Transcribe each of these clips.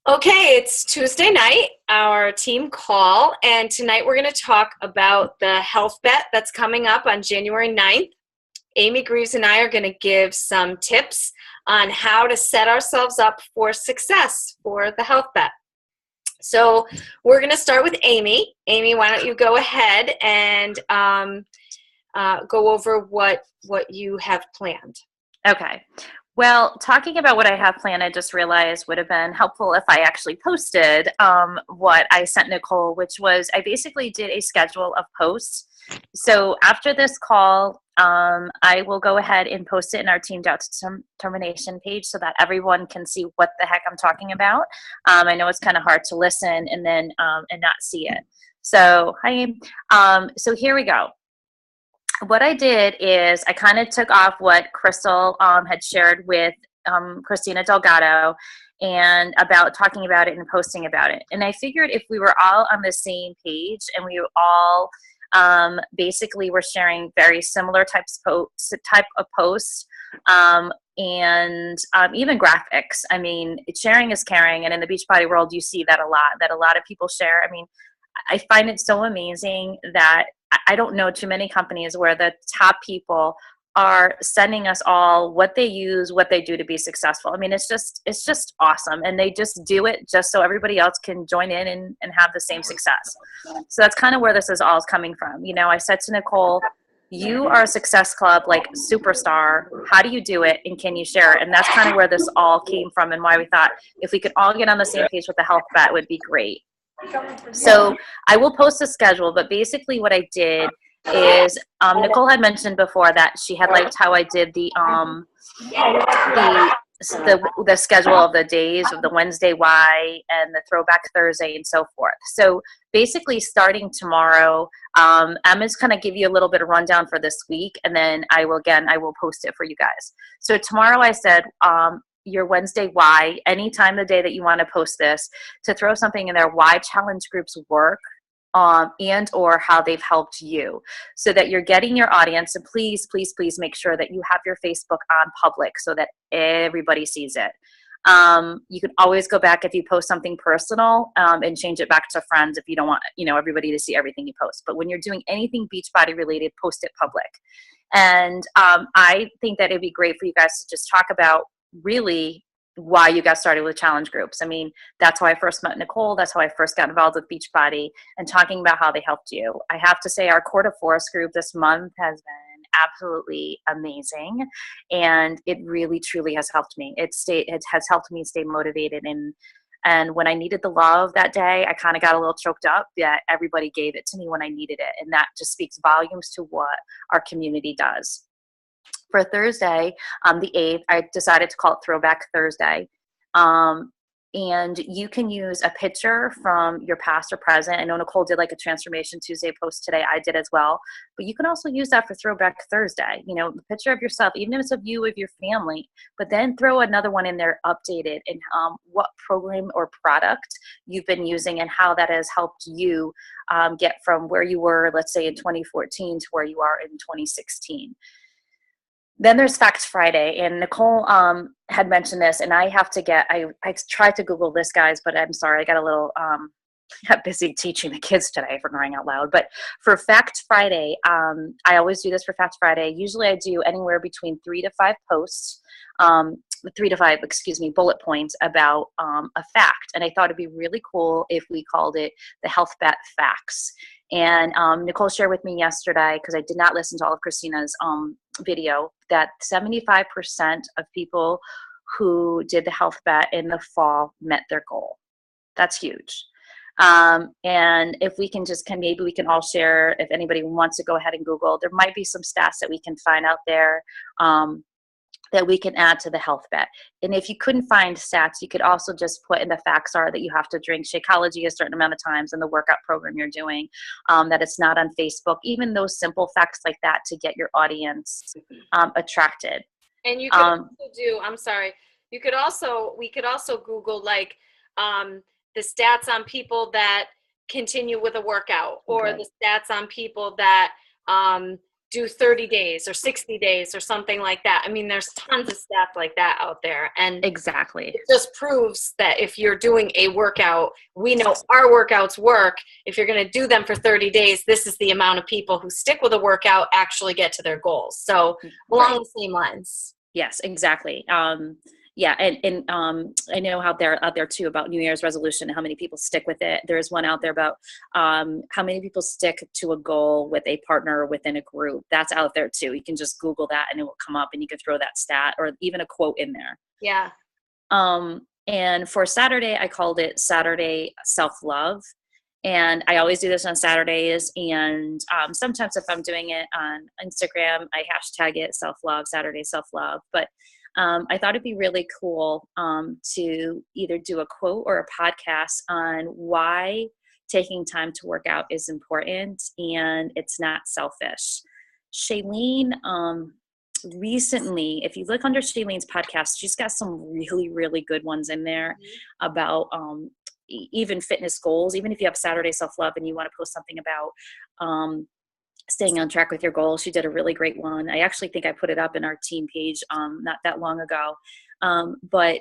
Okay, it's Tuesday night, our team call, and tonight we're going to talk about the health bet that's coming up on January 9th. Amy Greaves and I are going to give some tips on how to set ourselves up for success for the health bet. So we're going to start with Amy. Amy, why don't you go ahead and go over what you have planned. Okay. Well, talking about what I have planned, I just realized would have been helpful if I actually posted what I sent Nicole, which was I basically did a schedule of posts. So after this call, I will go ahead and post it in our Teamed Out Termination page so that everyone can see what the heck I'm talking about. I know it's kind of hard to listen and then and not see it. So hi. So here we go. What I did is I kind of took off what Crystal had shared with Christina Delgado and about talking about it and posting about it. And I figured if we were all on the same page and we all basically were sharing very similar type of posts and even graphics. I mean, sharing is caring. And in the Beachbody world, you see that a lot of people share. I mean, I find it so amazing that I don't know too many companies where the top people are sending us all what they use, what they do to be successful. I mean, it's just awesome. And they just do it just so everybody else can join in and have the same success. So that's kind of where this is all coming from. You know, I said to Nicole, you are a success club, like superstar. How do you do it? And can you share it? And that's kind of where this all came from and why we thought if we could all get on the same page with the health bet would be great. So I will post a schedule, but basically what I did is Nicole had mentioned before that she had liked how I did the schedule of the days of the Wednesday Y and the Throwback Thursday and so forth. So basically starting tomorrow, Emma's kind of give you a little bit of rundown for this week, and then I will post it for you guys. So tomorrow I said your Wednesday why, anytime the day that you want to post this, to throw something in there, why challenge groups work, and or how they've helped you, so that you're getting your audience. And please, please, please make sure that you have your Facebook on public so that everybody sees it. You can always go back if you post something personal and change it back to friends if you don't want everybody to see everything you post. But when you're doing anything Beachbody related, post it public. And I think that it'd be great for you guys to just talk about really why you got started with challenge groups. I mean, that's how I first met Nicole. That's how I first got involved with Beachbody, and talking about how they helped you. I have to say our Court of Forest group this month has been absolutely amazing, and it really truly has helped me. It has helped me stay motivated, and when I needed the love that day, I kind of got a little choked up that everybody gave it to me when I needed it, and that just speaks volumes to what our community does. For Thursday, the 8th, I decided to call it Throwback Thursday. And you can use a picture from your past or present. I know Nicole did like a Transformation Tuesday post today. I did as well. But you can also use that for Throwback Thursday. You know, the picture of yourself, even if it's of you, of your family, but then throw another one in there updated and what program or product you've been using and how that has helped you get from where you were, let's say in 2014 to where you are in 2016. Then there's Facts Friday, and Nicole had mentioned this, and I have to get, I tried to Google this, guys, but I'm sorry, I got a little got busy teaching the kids today, for crying out loud. But for Facts Friday, I always do this for Facts Friday. Usually I do anywhere between 3 to 5 posts, 3 to 5, bullet points about a fact. And I thought it'd be really cool if we called it the Health Bet Facts. And Nicole shared with me yesterday, because I did not listen to all of Christina's video, that 75% of people who did the health bet in the fall met their goal. That's huge. And if we can maybe we can all share, if anybody wants to go ahead and Google, there might be some stats that we can find out there that we can add to the health bet. And if you couldn't find stats, you could also just put in the facts are that you have to drink Shakeology a certain amount of times in the workout program you're doing, that it's not on Facebook, even those simple facts like that to get your audience attracted. And you could also do, we could also Google like the stats on people that continue with a workout, or the stats on people that do 30 days or 60 days or something like that. I mean, there's tons of stuff like that out there. And Exactly. it just proves that if you're doing a workout, we know our workouts work. If you're going to do them for 30 days, this is the amount of people who stick with a workout actually get to their goals. So along the same lines. Yes, exactly. Yeah, and I know how they're out there too about New Year's resolution and how many people stick with it. There's one out there about how many people stick to a goal with a partner within a group. That's out there too. You can just Google that and it will come up, and you can throw that stat or even a quote in there. Yeah. And for Saturday, I called it Saturday Self-Love. And I always do this on Saturdays. And sometimes if I'm doing it on Instagram, I hashtag it self-love, Saturday self-love. But I thought it'd be really cool to either do a quote or a podcast on why taking time to work out is important and it's not selfish. Shailene, recently, if you look under Shailene's podcast, she's got some really, really good ones in there about even fitness goals. Even if you have Saturday self-love and you want to post something about staying on track with your goals, she did a really great one. I actually think I put it up in our team page not that long ago. But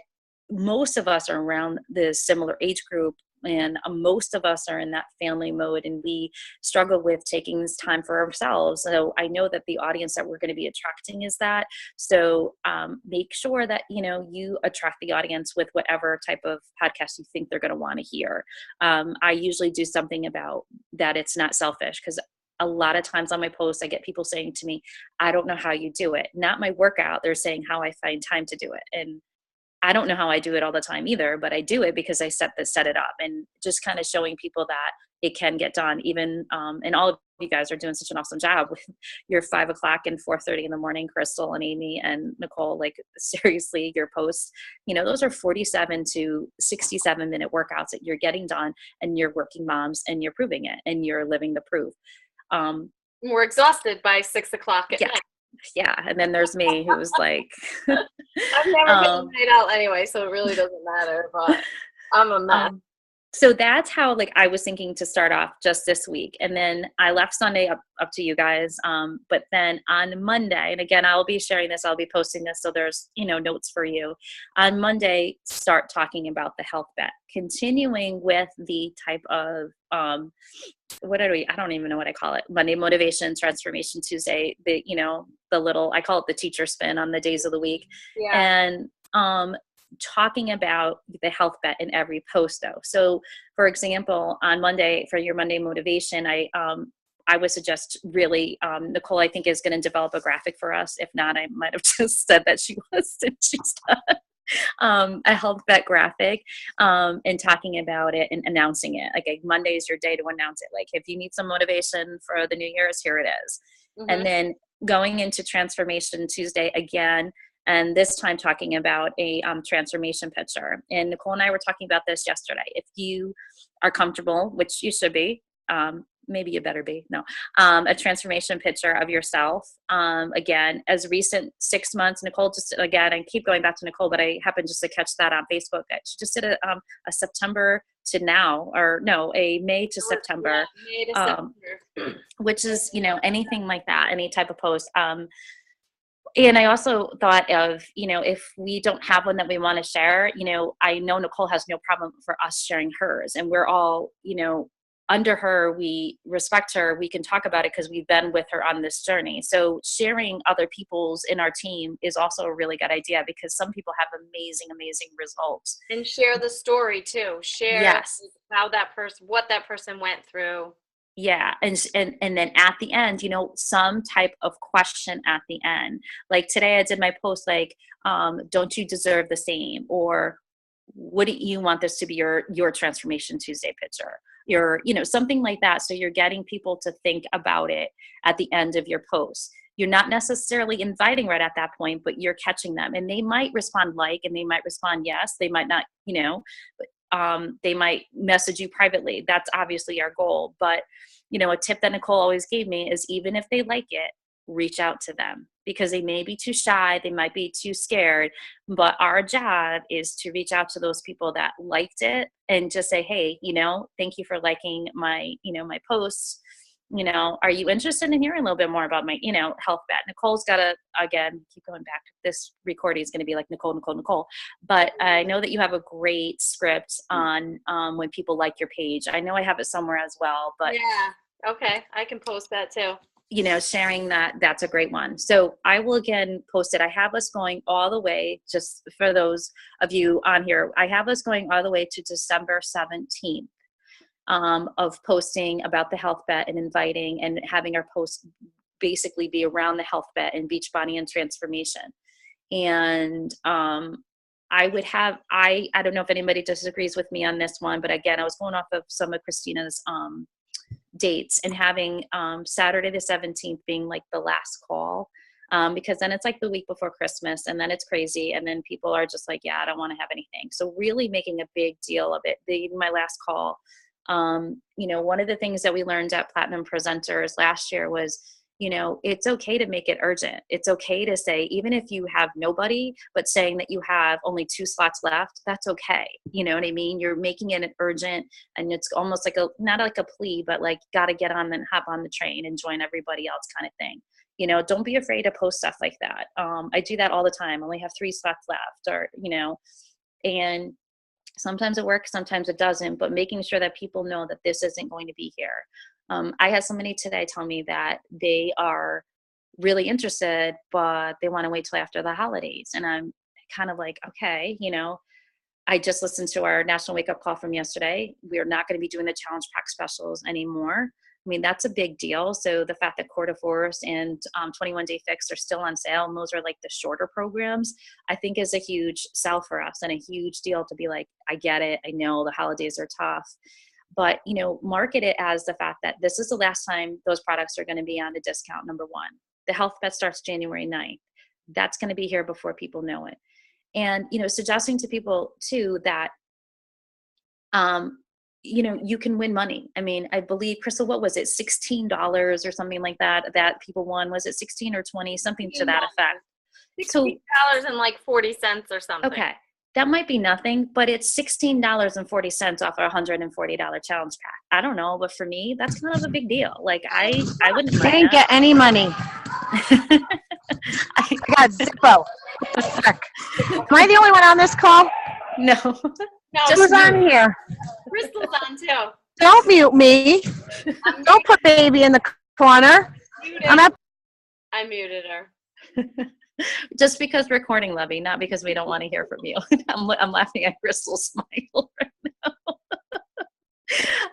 most of us are around the similar age group, and most of us are in that family mode, and we struggle with taking this time for ourselves. So I know that the audience that we're going to be attracting is that. So make sure that, you attract the audience with whatever type of podcast you think they're going to want to hear. I usually do something about that it's not selfish, because a lot of times on my posts, I get people saying to me, I don't know how you do it. Not my workout. They're saying how I find time to do it. And I don't know how I do it all the time either, but I do it because I set it up, and just kind of showing people that it can get done. Even, and all of you guys are doing such an awesome job with your 5 o'clock and 4:30 in the morning, Crystal and Amy and Nicole. Like, seriously, your posts, those are 47 to 67 minute workouts that you're getting done, and you're working moms, and you're proving it, and you're living the proof. We're exhausted by 6 o'clock at night. Yeah, and then there's me, who's like, I've never been night out anyway, so it really doesn't matter. But I'm a mess. So that's how, I was thinking to start off just this week, and then I left Sunday up to you guys. But then on Monday, and again, I'll be sharing this, I'll be posting this, so there's notes for you. On Monday, start talking about the health bet, continuing with the type of I don't even know what I call it. Monday motivation, transformation Tuesday, the little, I call it the teacher spin on the days of the week. Yeah. And talking about the health bet in every post though. So for example, on Monday, for your Monday motivation, I would suggest really, Nicole, I think, is going to develop a graphic for us. If not, I might have just said that she was, and she's done. A health bet graphic, and talking about it and announcing it. Like, Monday is your day to announce it. Like, if you need some motivation for the New Year's, here it is. Mm-hmm. And then going into Transformation Tuesday again, and this time talking about a transformation picture. And Nicole and I were talking about this yesterday. If you are comfortable, which you should be, maybe you better be, no, a transformation picture of yourself. Again, as recent 6 months, Nicole just, again, I keep going back to Nicole, but I happened just to catch that on Facebook. She just did a September to now, or no, a May to September, May to September. Which is, anything like that, any type of post. And I also thought of, if we don't have one that we want to share, I know Nicole has no problem for us sharing hers, and we're all, under her, we respect her, we can talk about it because we've been with her on this journey. So sharing other people's in our team is also a really good idea, because some people have amazing, amazing results. And share the story too. Share how what that person went through. Yeah. And then at the end, some type of question at the end. Like today I did my post, like, don't you deserve the same? Or wouldn't you want this to be your Transformation Tuesday picture? Something like that. So you're getting people to think about it at the end of your post. You're not necessarily inviting right at that point, but you're catching them, and they might respond and they might respond yes. They might not, but they might message you privately. That's obviously our goal. But, a tip that Nicole always gave me is, even if they like it, reach out to them, because they may be too shy, they might be too scared, but our job is to reach out to those people that liked it and just say, hey, thank you for liking my, my posts. are you interested in hearing a little bit more about my, health bet? Nicole's got to, again, keep going back. This recording is going to be like Nicole. But I know that you have a great script on when people like your page. I know I have it somewhere as well, but yeah. Okay. I can post that too. sharing that's a great one. So I will again post it. I have us going all the way, just for those of you on here, I have us going all the way to December 17th. Of posting about the health bet and inviting and having our posts basically be around the health bet and Beachbody and transformation. And I would have, I don't know if anybody disagrees with me on this one, but again, I was going off of some of Christina's dates and having Saturday the 17th being like the last call. Because then it's like the week before Christmas and then it's crazy. And then people are just like, yeah, I don't want to have anything. So really making a big deal of it. My last call, one of the things that we learned at Platinum Presenters last year was, it's okay to make it urgent. It's okay to say, even if you have nobody, but saying that you have only 2 slots left, that's okay. You know what I mean? You're making it urgent, and it's almost like not like a plea, but like, got to get on and hop on the train and join everybody else kind of thing. Don't be afraid to post stuff like that. I do that all the time. I only have 3 slots left, or, and sometimes it works, sometimes it doesn't, but making sure that people know that this isn't going to be here. I had somebody today tell me that they are really interested, but they want to wait till after the holidays. And I'm kind of like, okay, I just listened to our national wake up call from yesterday. We are not going to be doing the challenge pack specials anymore. I mean, that's a big deal. So the fact that Core de Force and 21 Day Fix are still on sale, and those are like the shorter programs, I think is a huge sell for us and a huge deal to be like, I get it. I know the holidays are tough, but, market it as the fact that this is the last time those products are going to be on a discount, number one. The health bet starts January 9th. That's going to be here before people know it. And, suggesting to people too that, you can win money. I mean, I believe, Crystal, what was it? $16 or something like that people won. Was it 16 or 20, something to that effect? $16.40 or something. Okay. That might be nothing, but it's $16.40 off our $140 challenge pack. I don't know, but for me, that's kind of a big deal. Like I wouldn't. I didn't get any money. I got Zippo. Am I the only one on this call? No. Who's on here? Crystal's on too. Don't mute me. Don't put baby in the corner. I muted her. Just because recording, Lovey, not because we don't want to hear from you. I'm laughing at Crystal's smile right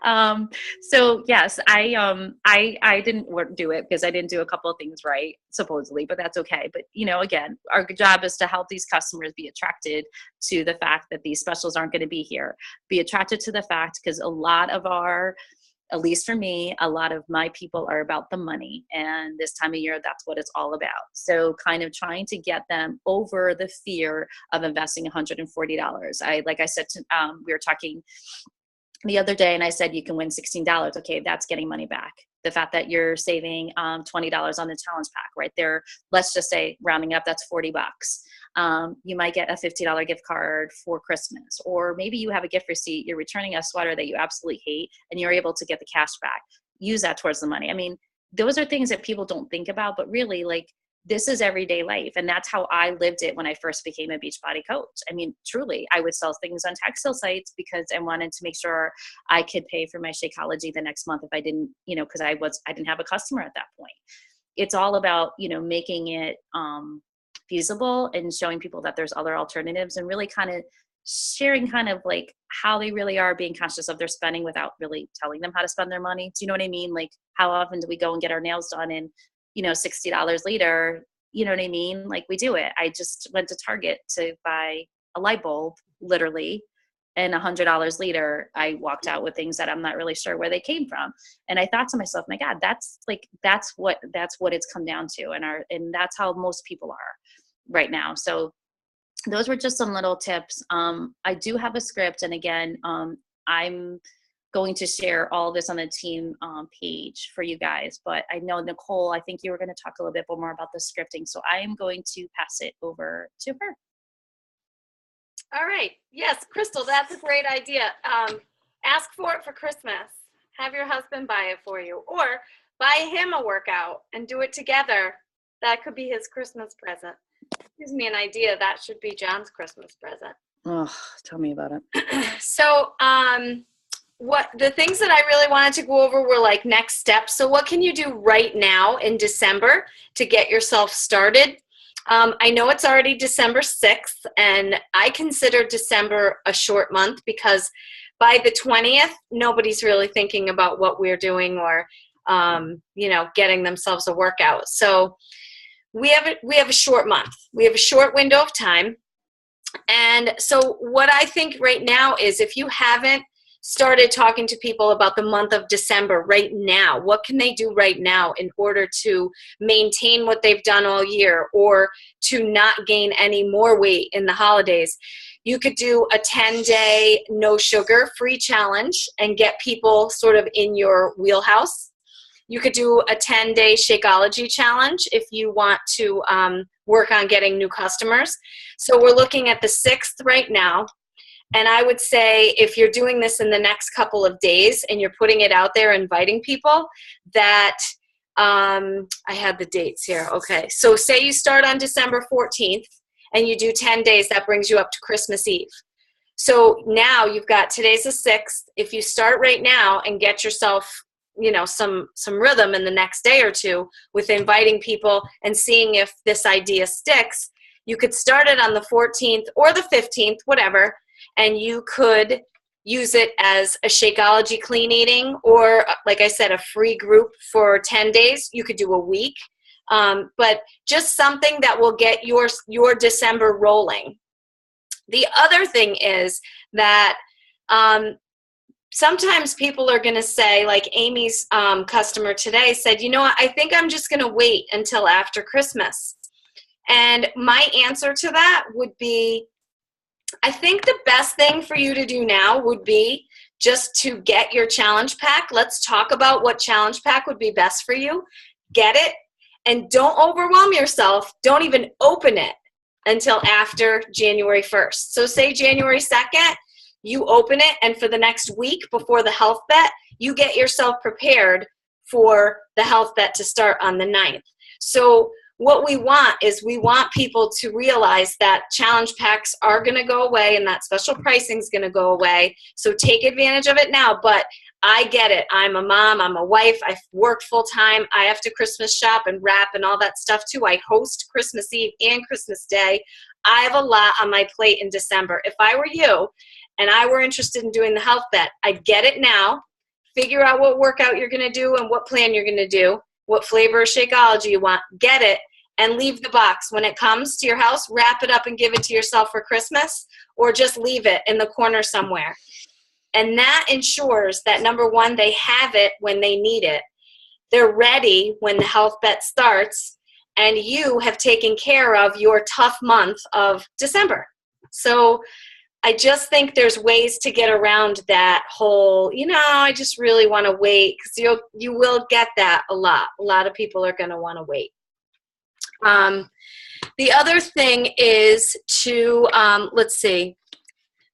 now. So yes, I didn't do it because I didn't do a couple of things right, supposedly, but that's okay. But again, our job is to help these customers be attracted to the fact that these specials aren't going to be here. Be attracted to the fact, because a lot of at least for me, a lot of my people are about the money. And this time of year, that's what it's all about. So kind of trying to get them over the fear of investing $140. Like I said, we were talking the other day and I said, you can win $16. Okay, that's getting money back. The fact that you're saving $20 on the challenge pack right there, let's just say rounding up, that's $40. You might get a $50 gift card for Christmas, or maybe you have a gift receipt, you're returning a sweater that you absolutely hate and you're able to get the cash back. Use that towards the money. I mean, those are things that people don't think about, but really, like, this is everyday life. And that's how I lived it when I first became a Beachbody coach. I mean, truly, I would sell things on textile sites because I wanted to make sure I could pay for my Shakeology the next month if I didn't, because I didn't have a customer at that point. It's all about, making it feasible and showing people that there's other alternatives, and really kind of sharing kind of like how they really are being conscious of their spending without really telling them how to spend their money. Do you know what I mean? Like, how often do we go and get our nails done and $60 later, you know what I mean? Like, we do it. I just went to Target to buy a light bulb, literally, and $100 later, I walked out with things that I'm not really sure where they came from. And I thought to myself, my God, that's what it's come down to. And that's how most people are right now. So those were just some little tips. I do have a script. And again, I'm going to share all this on the team page for you guys. But I know, Nicole, I think you were going to talk a little bit more about the scripting. So I am going to pass it over to her. All right. Yes, Crystal, that's a great idea. Ask for it for Christmas. Have your husband buy it for you. Or buy him a workout and do it together. That could be his Christmas present. Gives me an idea. That should be John's Christmas present. Oh, tell me about it. So, what the things that I really wanted to go over were like next steps. So what can you do right now in December to get yourself started? I know it's already December 6th, and I consider December a short month because by the 20th, nobody's really thinking about what we're doing or, getting themselves a workout. So we have a short month. We have a short window of time. And so what I think right now is if you haven't started talking to people about the month of December right now, what can they do right now in order to maintain what they've done all year or to not gain any more weight in the holidays? You could do a 10-day no sugar free challenge and get people sort of in your wheelhouse. You could do a 10-day Shakeology challenge if you want to work on getting new customers. So we're looking at the 6th right now. And I would say if you're doing this in the next couple of days and you're putting it out there, inviting people, that I had the dates here. Okay, so say you start on December 14th and you do 10 days, that brings you up to Christmas Eve. So now you've got, today's the 6th. If you start right now and get yourself, some rhythm in the next day or two with inviting people and seeing if this idea sticks, you could start it on the 14th or the 15th, whatever, and you could use it as a Shakeology clean eating or, like I said, a free group for 10 days. You could do a week, but just something that will get your December rolling. The other thing is that sometimes people are going to say, like Amy's customer today said, I think I'm just going to wait until after Christmas. And my answer to that would be, I think the best thing for you to do now would be just to get your challenge pack. Let's talk about what challenge pack would be best for you. Get it, and don't overwhelm yourself. Don't even open it until after January 1st. So say January 2nd, you open it, and for the next week before the health bet, you get yourself prepared for the health bet to start on the 9th. So what we want is we want people to realize that challenge packs are going to go away and that special pricing is going to go away. So take advantage of it now. But I get it. I'm a mom. I'm a wife. I work full time. I have to Christmas shop and wrap and all that stuff too. I host Christmas Eve and Christmas Day. I have a lot on my plate in December. If I were you and I were interested in doing the health bet, I'd get it now, figure out what workout you're going to do and what plan you're going to do, what flavor of Shakeology you want, get it, and leave the box. When it comes to your house, wrap it up and give it to yourself for Christmas, or just leave it in the corner somewhere. And that ensures that, number one, they have it when they need it. They're ready when the health bet starts, and you have taken care of your tough month of December. So I just think there's ways to get around that whole, I just really want to wait, because you will get that a lot. A lot of people are going to want to wait. The other thing is to,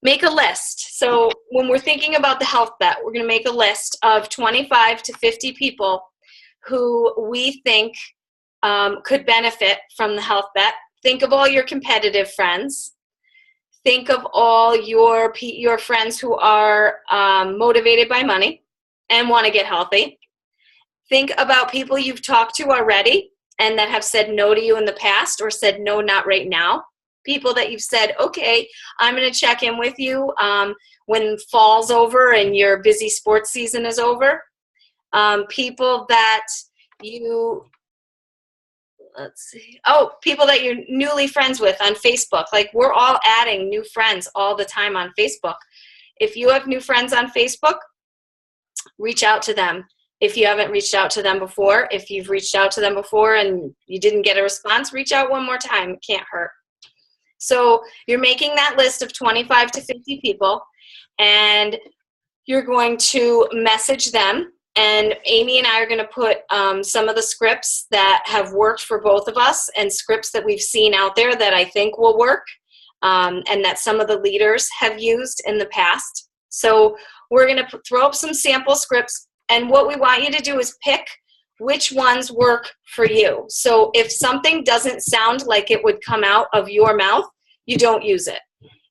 make a list. So when we're thinking about the health bet, we're going to make a list of 25 to 50 people who we think could benefit from the health bet. Think of all your competitive friends. Think of all your friends who are motivated by money and want to get healthy. Think about people you've talked to already and that have said no to you in the past or said no, not right now. People that you've said, okay, I'm going to check in with you when fall's over and your busy sports season is over. People that people that you're newly friends with on Facebook. Like, we're all adding new friends all the time on Facebook. If you have new friends on Facebook, reach out to them. If you haven't reached out to them before, if you've reached out to them before and you didn't get a response, reach out one more time. It can't hurt. So you're making that list of 25 to 50 people, and you're going to message them. And Amy and I are going to put some of the scripts that have worked for both of us and scripts that we've seen out there that I think will work and that some of the leaders have used in the past. So we're going to throw up some sample scripts. And what we want you to do is pick which ones work for you. So if something doesn't sound like it would come out of your mouth, you don't use it.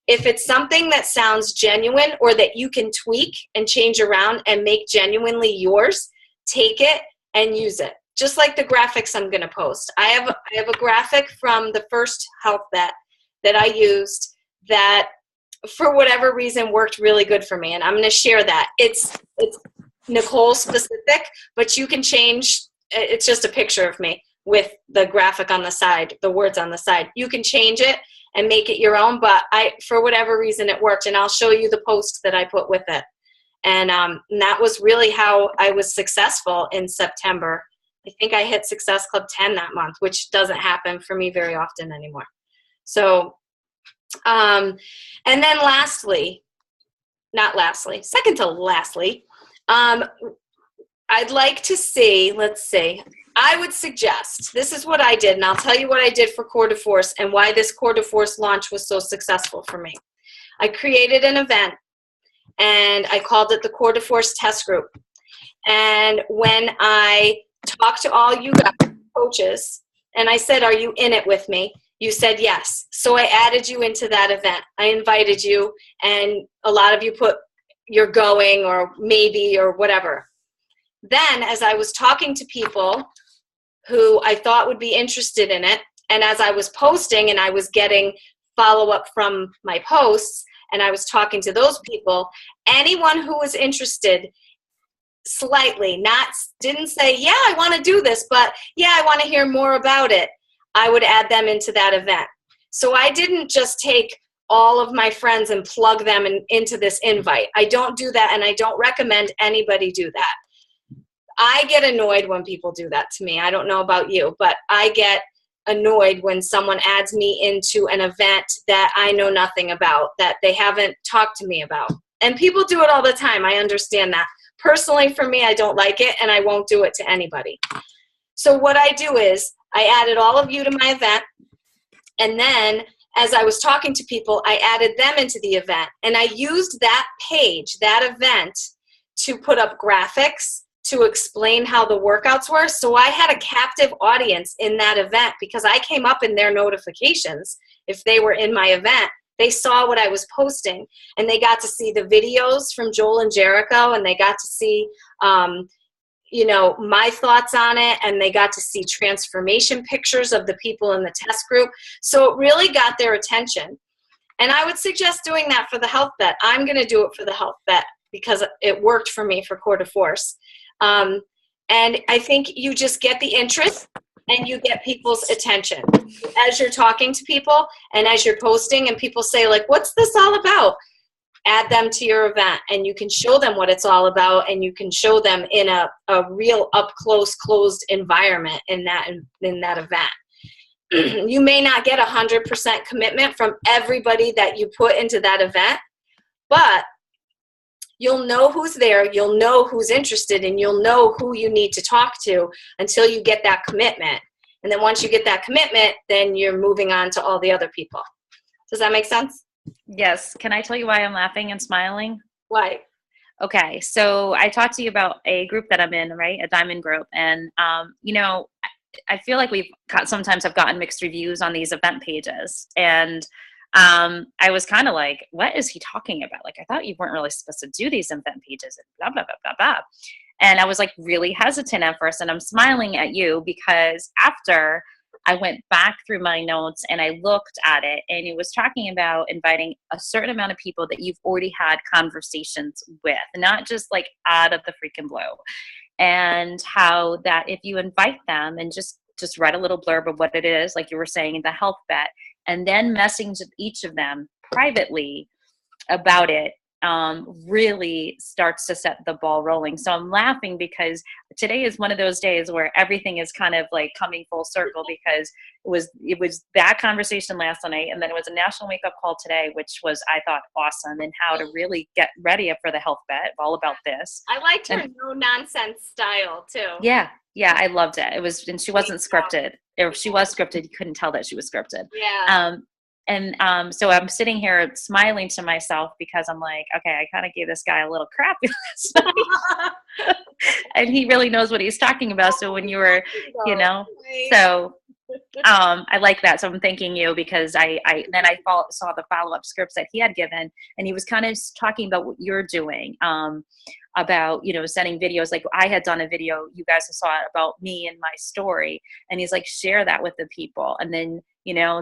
If it's something that sounds genuine or that you can tweak and change around and make genuinely yours, take it and use it. Just like the graphics I'm going to post. I have a graphic from the first health bet that I used that for whatever reason worked really good for me, and I'm going to share that. It's Nicole specific, but you can change. It's just a picture of me with the graphic on the side, the words on the side. You can change it and make it your own, but for whatever reason it worked, and I'll show you the post that I put with it. And that was really how I was successful in September. I think I hit Success Club 10 that month, which doesn't happen for me very often anymore. So, and then second to lastly, I'd like to see, I would suggest, this is what I did, and I'll tell you what I did for Core de Force and why this Core de Force launch was so successful for me. I created an event, and I called it the Core de Force Test Group. And when I talked to all you guys, coaches, and I said, are you in it with me? You said yes. So I added you into that event. I invited you, and a lot of you put you're going or maybe or whatever. Then as I was talking to people who I thought would be interested in it, and as I was posting and I was getting follow-up from my posts, and I was talking to those people, anyone who was interested slightly, didn't say, yeah, I want to do this, but yeah, I want to hear more about it, I would add them into that event. So I didn't just take all of my friends and plug them into this invite. I don't do that, and I don't recommend anybody do that. I get annoyed when people do that to me. I don't know about you, but I get annoyed when someone adds me into an event that I know nothing about, that they haven't talked to me about. And people do it all the time. I understand that. Personally, for me, I don't like it, and I won't do it to anybody. So what I do is I added all of you to my event, and then as I was talking to people, I added them into the event, and I used that page, that event, to put up graphics to explain how the workouts were. So I had a captive audience in that event because I came up in their notifications. If they were in my event, they saw what I was posting, and they got to see the videos from Joel and Jericho, and they got to see my thoughts on it, and they got to see transformation pictures of the people in the test group. So it really got their attention. And I would suggest doing that for the health bet. I'm going to do it for the health bet because it worked for me for Core de Force. And I think you just get the interest and you get people's attention as you're talking to people and as you're posting, and people say, like, what's this all about? Add them to your event, and you can show them what it's all about, and you can show them in a real up-close, closed environment in that event. You may not get 100% commitment from everybody that you put into that event, but you'll know who's there, you'll know who's interested, and you'll know who you need to talk to until you get that commitment. And then once you get that commitment, then you're moving on to all the other people. Does that make sense? Yes. Can I tell you why I'm laughing and smiling? Why? Okay. So I talked to you about a group that I'm in, right? A diamond group. And, I feel like sometimes have gotten mixed reviews on these event pages. And I was kind of like, what is he talking about? Like, I thought you weren't really supposed to do these event pages and blah, blah, blah, blah, blah. And I was like really hesitant at first. And I'm smiling at you because after I went back through my notes and I looked at it, and it was talking about inviting a certain amount of people that you've already had conversations with, not just like out of the freaking blue. And how that if you invite them and just write a little blurb of what it is, like you were saying in the health bet, and then message each of them privately about it, really starts to set the ball rolling. So I'm laughing because today is one of those days where everything is kind of like coming full circle, because it was that conversation last night, and then it was a national wake up call today, which was, I thought, awesome, and how to really get ready for the health bet, all about this. I liked her no nonsense style too. Yeah, I loved it. And she wasn't scripted. If she was scripted, you couldn't tell that she was scripted. Yeah. so I'm sitting here smiling to myself because I'm like, okay, I kind of gave this guy a little crap last night. And he really knows what he's talking about. So when you were, so I like that. So I'm thanking you because I saw the follow-up scripts that he had given, and he was kind of talking about what you're doing, about, sending videos. Like I had done a video, you guys saw it, about me and my story. And he's like, share that with the people. And then,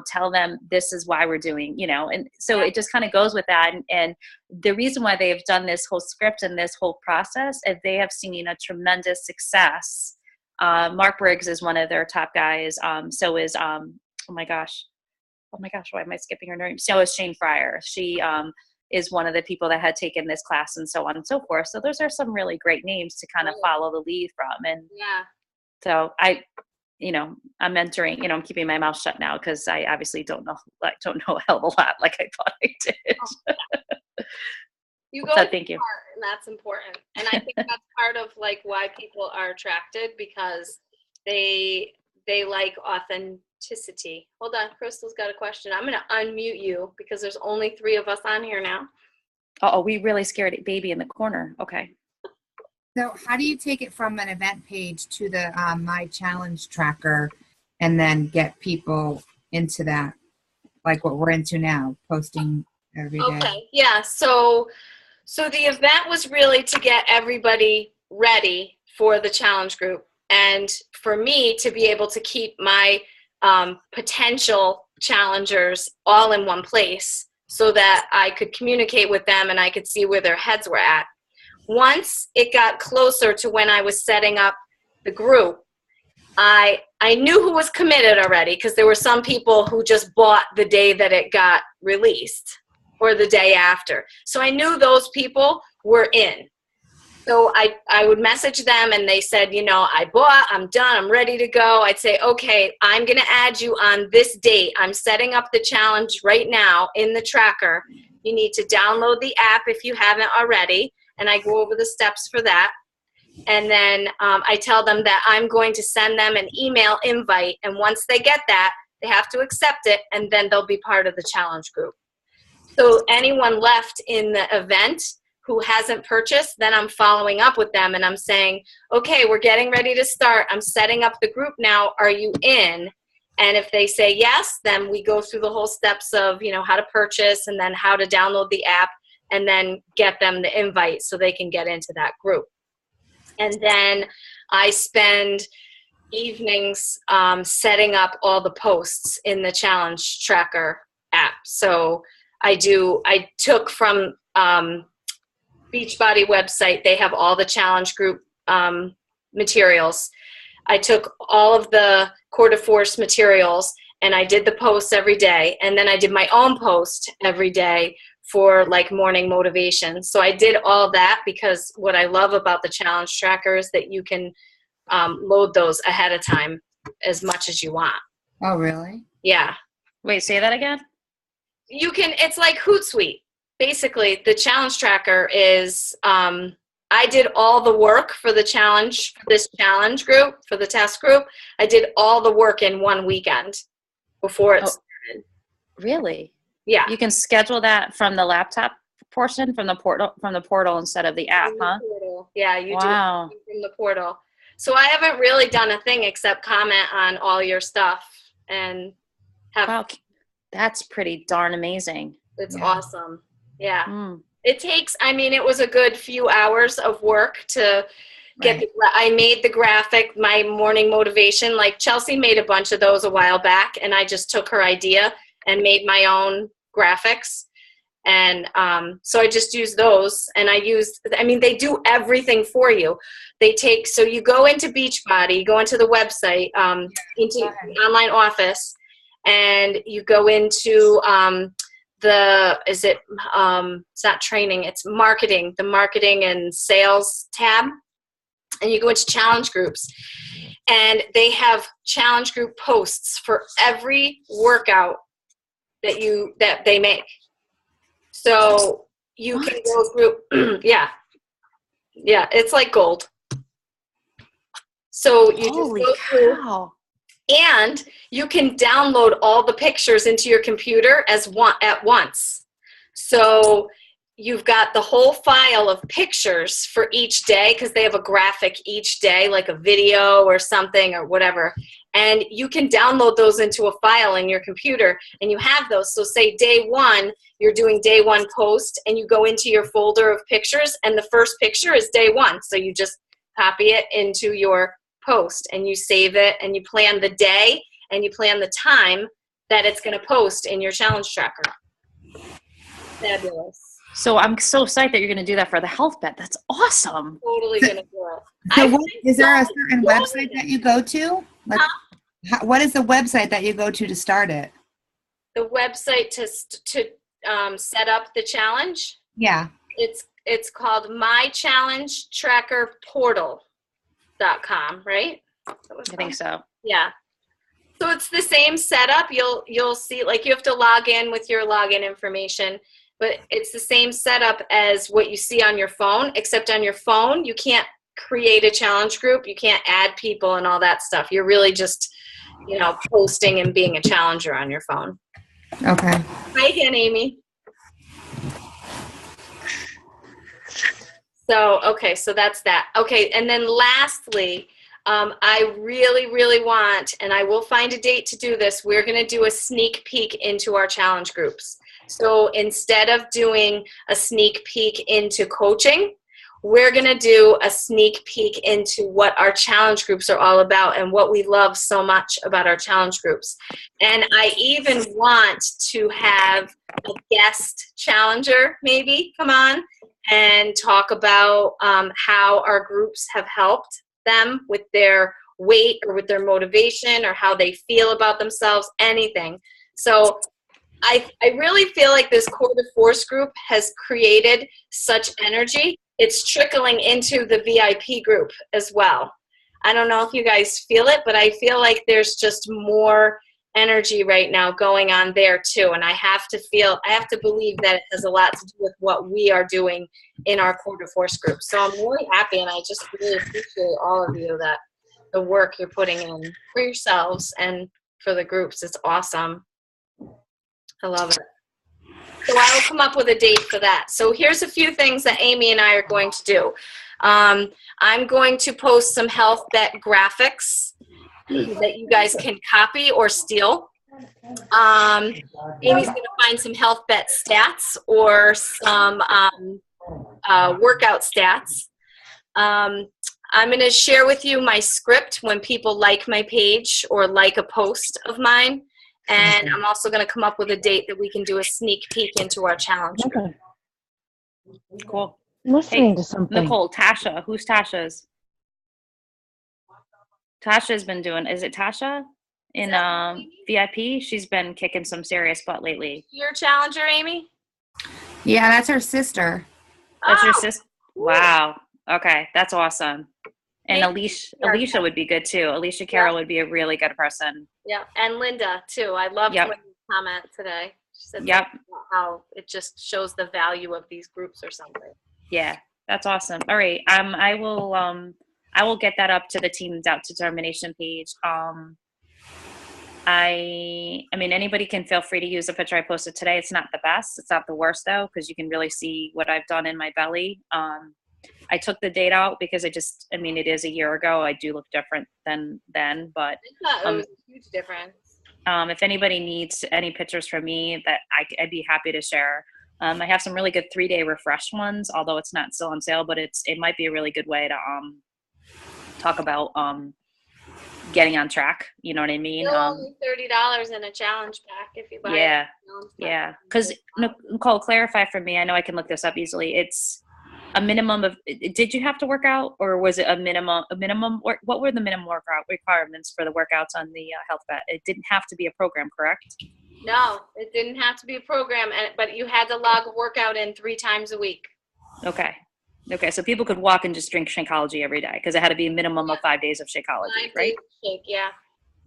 tell them this is why we're doing, and so it just kind of goes with that. And the reason why they have done this whole script and this whole process is they have seen a tremendous success. Mark Briggs is one of their top guys. So is, oh my gosh, why am I skipping her name? So is Shane Fryer. She is one of the people that had taken this class and so on and so forth. So those are some really great names to kind of follow the lead from. And so I'm entering, I'm keeping my mouth shut now because I obviously don't know a hell of a lot like I thought I did. You go, so thank you. And that's important. And I think that's part of like why people are attracted, because they like authenticity. Hold on, Crystal's got a question. I'm going to unmute you because there's only 3 of us on here now. Oh, we really scared baby in the corner. Okay. So how do you take it from an event page to the My Challenge tracker and then get people into that, like what we're into now, posting every day? Okay, yeah. So the event was really to get everybody ready for the challenge group, and for me to be able to keep my potential challengers all in one place so that I could communicate with them and I could see where their heads were at. Once it got closer to when I was setting up the group, I knew who was committed already, because there were some people who just bought the day that it got released or the day after. So I knew those people were in. So I would message them and they said, I bought, I'm done, I'm ready to go. I'd say, okay, I'm going to add you on this date. I'm setting up the challenge right now in the tracker. You need to download the app if you haven't already. And I go over the steps for that. And then I tell them that I'm going to send them an email invite. And once they get that, they have to accept it, and then they'll be part of the challenge group. So anyone left in the event who hasn't purchased, then I'm following up with them and I'm saying, okay, we're getting ready to start. I'm setting up the group now. Are you in? And if they say yes, then we go through the whole steps of, how to purchase and then how to download the app, and then get them the invite so they can get into that group. And then I spend evenings setting up all the posts in the challenge tracker app. So I took from Beachbody website, they have all the challenge group materials. I took all of the Core de Force materials and I did the posts every day. And then I did my own post every day for like morning motivation. So I did all that because what I love about the challenge tracker is that you can load those ahead of time as much as you want. Oh, really? Yeah. Wait, say that again? You can, it's like Hootsuite. Basically, the challenge tracker is, I did all the work for the challenge, this challenge group, for the test group. I did all the work in one weekend before it started. Really? Yeah. You can schedule that from the laptop portion, from the portal instead of the app, huh? Yeah, you do Wow. it from the portal. So I haven't really done a thing except comment on all your stuff and have. Wow, that's pretty darn amazing. It's awesome. Yeah. Mm. It takes, it was a good few hours of work to get I made the graphic, my morning motivation. Like Chelsea made a bunch of those a while back, and I just took her idea and made my own graphics. And so I just used those, and they do everything for you. So you go into Beachbody, you go into the website, into the online office, and you go into it's not training, it's marketing, the marketing and sales tab. And you go into challenge groups, and they have challenge group posts for every workout that they make. So you can go through, yeah, it's like gold. So you just go through, And you can download all the pictures into your computer at once. So you've got the whole file of pictures for each day, because they have a graphic each day, like a video or something or whatever. And you can download those into a file in your computer, and you have those. So say day one, you're doing day one post, and you go into your folder of pictures, and the first picture is day one. So you just copy it into your post, and you save it, and you plan the day, and you plan the time that it's going to post in your challenge tracker. Fabulous. So I'm so psyched that you're going to do that for the health bet. That's awesome. Totally going to do it. So is there a certain website that you go to? Like, what is the website that you go to start it? The website to set up the challenge? Yeah. It's called mychallengetrackerportal.com, right? I think so. Yeah. So it's the same setup. You'll see, like, you have to log in with your login information, but it's the same setup as what you see on your phone, except on your phone, you can't create a challenge group. You can't add people and all that stuff. You're really just, posting and being a challenger on your phone. Okay. Hi again, Amy. So that's that. Okay, and then lastly, I really, really want, and I will find a date to do this, we're going to do a sneak peek into our challenge groups. So instead of doing a sneak peek into coaching, we're going to do a sneak peek into what our challenge groups are all about and what we love so much about our challenge groups. And I even want to have a guest challenger maybe come on and talk about how our groups have helped them with their weight or with their motivation or how they feel about themselves, anything. So I really feel like this Core de Force group has created such energy. It's trickling into the VIP group as well. I don't know if you guys feel it, but I feel like there's just more energy right now going on there too. And I have to believe that it has a lot to do with what we are doing in our Core de Force group. So I'm really happy, and I just really appreciate all of you, that the work you're putting in for yourselves and for the groups. It's awesome. I love it. So I will come up with a date for that. So here's a few things that Amy and I are going to do. I'm going to post some health bet graphics that you guys can copy or steal. Amy's going to find some health bet stats or some workout stats. I'm going to share with you my script when people like my page or like a post of mine. And I'm also going to come up with a date that we can do a sneak peek into our challenge. Okay. Cool. Listening to something. Nicole, Tasha. Who's Tasha's? Tasha's been doing, is it Tasha in VIP? She's been kicking some serious butt lately. Your challenger, Amy? Yeah, that's her sister. That's your sister? Wow. Okay, that's awesome. And Alicia would be good too. Alicia Carroll would be a really good person. Yeah, and Linda too. I loved Linda's comment today. She said how it just shows the value of these groups or something. Yeah, that's awesome. All right, I will get that up to the Teams Out Determination page. I mean, anybody can feel free to use the picture I posted today. It's not the best. It's not the worst though, because you can really see what I've done in my belly. I took the date out because it is a year ago. I do look different than then, but it was a huge difference. If anybody needs any pictures from me, that I'd be happy to share. I have some really good 3-day refresh ones, although it's not still on sale, but it might be a really good way to talk about getting on track. You know what I mean? Still only $30 in a challenge pack if you buy it. Yeah. Because Nicole, clarify for me. I know I can look this up easily. It's a minimum of. Did you have to work out, or was it a minimum? What were the minimum workout requirements for the workouts on the health bet? It didn't have to be a program, correct? No, it didn't have to be a program, but you had to log a workout in 3 times a week. Okay, so people could walk and just drink Shakeology every day because it had to be a minimum of 5 days of Shakeology, 5 right? days of shake, yeah.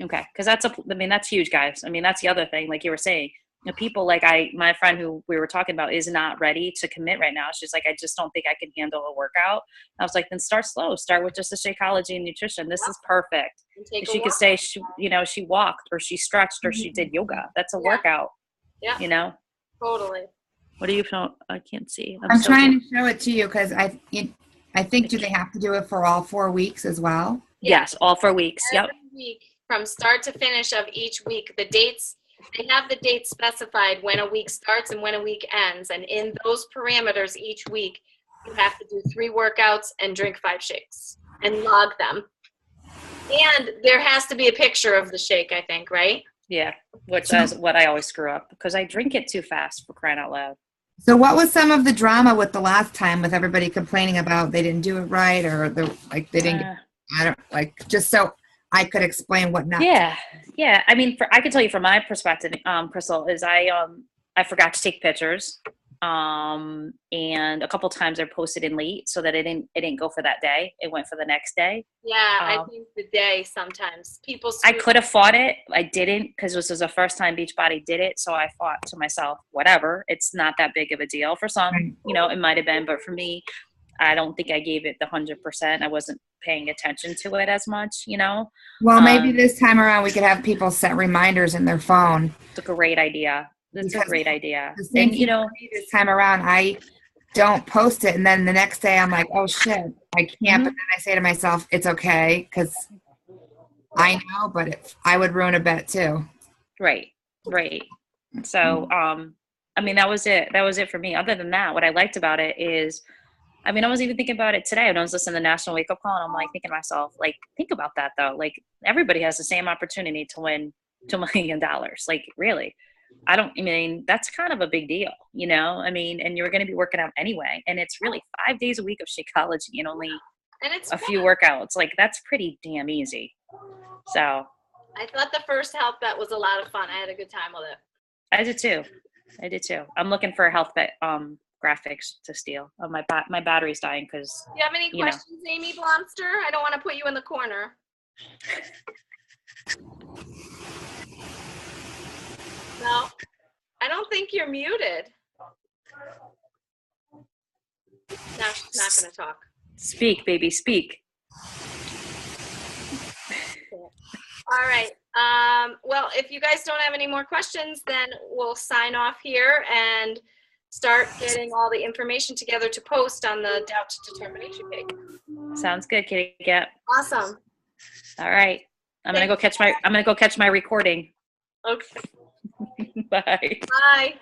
Okay, because that's huge, guys. I mean, that's the other thing, like you were saying. people like my friend who we were talking about is not ready to commit right now. She's like, I just don't think I can handle a workout. I was like, then start slow. Start with just the Shakeology and nutrition. This is perfect. And take a She could walk. say she walked or she stretched or she did yoga. That's a workout. Yeah. You know. Totally. What do you feel? I can't see. I'm trying to show it to you because I think, do they have to do it for all 4 weeks as well? Yes, all 4 weeks. Yep. Every week, from start to finish of each week, the dates, they have the dates specified when a week starts and when a week ends. And in those parameters each week, you have to do 3 workouts and drink 5 shakes and log them. And there has to be a picture of the shake, I think, right? Yeah, which is what I always screw up because I drink it too fast, for crying out loud. So what was some of the drama with the last time with everybody complaining about they didn't do it right or they didn't get, I don't like, just so I could explain what not. Yeah. I mean, I can tell you from my perspective, Crystal, is I forgot to take pictures, and a couple times I posted in late so that it didn't go for that day. It went for the next day. Yeah, I think the day sometimes people. I could have fought it. I didn't because this was the first time Beachbody did it. So I fought to myself, whatever. It's not that big of a deal for some. It might have been, but for me, I don't think I gave it the 100%. I wasn't paying attention to it as much, Well, maybe this time around we could have people set reminders in their phone. It's a great idea. That's a great idea. The same thing for me this time around, I don't post it, and then the next day I'm like, oh shit, I can't. But then I say to myself, it's okay because I know, but I would ruin a bet too. Right. So, I mean, that was it. That was it for me. Other than that, what I liked about it is, I mean, I was even thinking about it today when I was listening to the National Wake Up Call, and I'm like thinking to myself, like, think about that though. Like, everybody has the same opportunity to win $2 million. Like, really. I mean, that's kind of a big deal, I mean, and you're going to be working out anyway. And it's really 5 days a week of Shakeology and only a few workouts. Like, that's pretty damn easy. So I thought the first health bet was a lot of fun. I had a good time with it. I did too. I'm looking for a health bet graphics to steal. Oh, my battery's dying because. Do you have any questions, Amy Blomster? I don't want to put you in the corner. No, I don't think you're muted. No, she's not going to talk. Speak, baby, speak. All right. Well, if you guys don't have any more questions, then we'll sign off here and start getting all the information together to post on the Doubt to Determination page. Sounds good, Kitty Cat. Awesome. All right. I'm gonna go catch my recording. Okay. Bye. Bye.